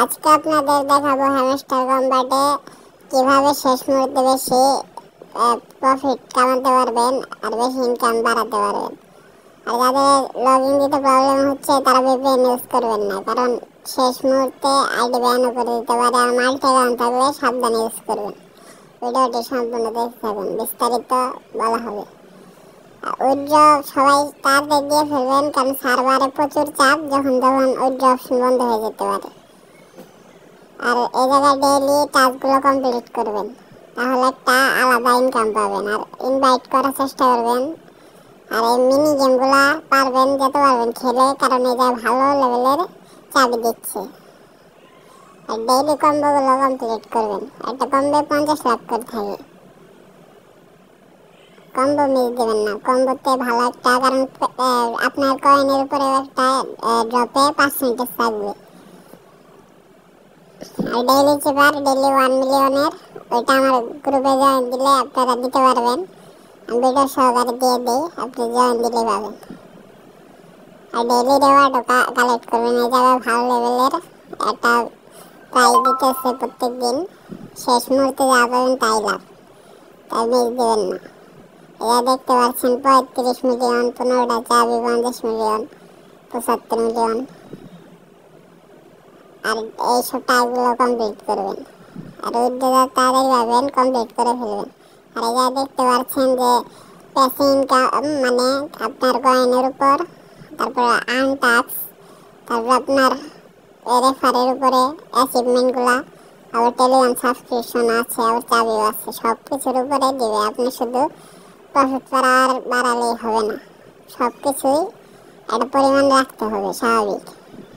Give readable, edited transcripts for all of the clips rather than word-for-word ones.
আজকে আপনাদের দেখাবো হ্যামস্টার কম্বাটে কিভাবে শেষ মুহূর্তে বেশি প্রফিট কামাতে পারবেন আর বেশি ইনকাম বাড়াতে পারবেন। আর যাদের লগইন দিতে প্রবলেম হচ্ছে তারা ভিপিএন ইউজ করবেন না, কারণ শেষ মুহূর্তে আইডি ব্যানও করে দিতে পারে। আর মাল্টি অ্যাকাউন্ট থাকলে সাবধানে ইউজ করবেন। ভিডিওটি সম্পূর্ণ দেখতে থাকুন, বিস্তারিত বলা হবে। উইথড্র সবাই তাড়াতাড়ি দিয়ে ফেলবেন, কারণ সার্ভারে প্রচুর চাপ, যখন উইথড্র অপশন বন্ধ হয়ে যেতে পারে। আর এই জায়গায় ডেইলি টাস্কগুলো কমপ্লিট করবেন, তাহলে একটা আলাদা ইনকাম পাবেন। আর ইনভাইট করার চেষ্টা করবেন, আর এই মিনি গেমগুলো পারবেন যেতে পারবেন খেলে, কারণ এই জায়গায় ভালো লেভেলের চাবি দিচ্ছে। আর ডেইলি কম্বোগুলো কমপ্লিট করবেন। একটা কম্বে 50 লাখ করে থাকে, কম্বো মিস দেবেন না। কম্বোতে ভালো একটা, কারণ আপনার কয়েনের উপরে একটা ড্রপে পার্সেন্টেজ থাকবে। আর ডেইলি চেপার ডেইলি 1 মিলিয়নের ওইটা আমার গ্রুপে জয়েন দিলে আপনারা দিতে পারবেন। আমি ভিডিও সহকারে দিয়ে দিই, আপনি জয়েন দিলে পাবেন। আর ডেইলি রিওয়ার্ডও কালেক্ট করবেন। এই জায়গায় ভালো লেভেলের একটা প্রাইজ দিতেছে প্রত্যেক দিন। শেষ মুহূর্তে যা পাবেন তাই লাভ, তাই মিস দেবেন না। এরা দেখতে পাচ্ছেন 35 মিলিয়ন, 15টা চাবি, 50 মিলিয়ন, 75 মিলিয়ন। আর এইসব টাস্কগুলো কমপ্লিট করবেন, আর উইথড্র তাড়াতাড়ি পাবেন, কমপ্লিট করে ফেলবেন। আর এই জায়গায় দেখতে পাচ্ছেন যে প্যাসিভ ইনকাম, মানে আপনার কয়েনের উপর, তারপরে আর্ন টাস্ক, তারপর আপনার রেফারের উপরে অ্যাচিভমেন্টগুলো, আবার টেলিগ্রাম সাবস্ক্রিপশন আছে, আবার চাবিও আছে। সব কিছুর উপরে দিবে। আপনি শুধু প্রফিট বাড়ালেই হবে না, সব কিছুই একটা পরিমাণ রাখতে হবে, স্বাভাবিক।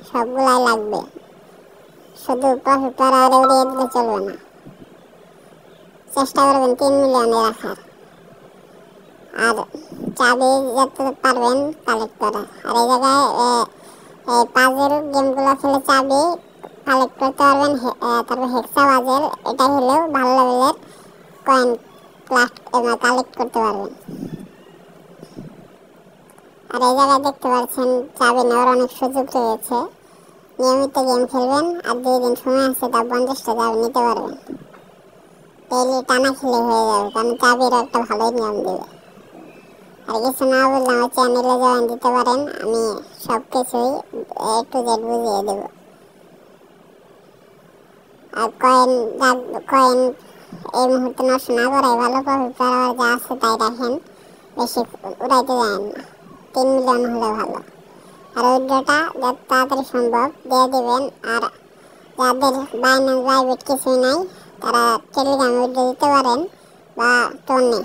সবগুলাই লাগবে, শুধু প্রফিট বাড়ালে উড়িয়ে দিলে চলবে না। চেষ্টা করবেন 3 মিলিয়নে রাখার, আর চাবি যত পারবেন কালেক্ট করা। আর এই জায়গায় পাজেল গেমগুলো খেলে চাবি কালেক্ট করতে পারবেন। তারপর হেক্সা পাজেল, এটা হলেও ভালো লেভেলের কয়েন কালেক্ট করতে পারবেন। আর এই জায়গায় দেখতে পাচ্ছেন চাবি নেওয়ার অনেক সুযোগ রয়েছে। নিয়মিত গেম খেলবেন, আর 2 দিন সময় আছে, তা 50টা চাবি নিতে পারবেন। ডেইলি টানা খেলে হয়ে যাবে, কারণ চাবির একটা ভালোই নিয়ম দেবে। আর কিছু না বললে আমার চ্যানেলে জয়েন দিতে পারেন, আমি সব কিছুই A to Z বুঝিয়ে দেব। আর কয়েন এই মুহূর্তে নষ্ট না করাই ভালো। প্রফিট পাওয়ার যা আছে তাই রাখেন, বেশি উড়াইতে যান না। 3 মিলিয়ন হলে ভালো। আর উইথড্রটা যত তাড়াতাড়ি সম্ভব দিয়ে দেবেন। আর যাদের বাইনান্স প্রাইভেট কিছুই নাই, তারা টেলিগ্রামে উইথড্র দিতে পারেন বা টোনে।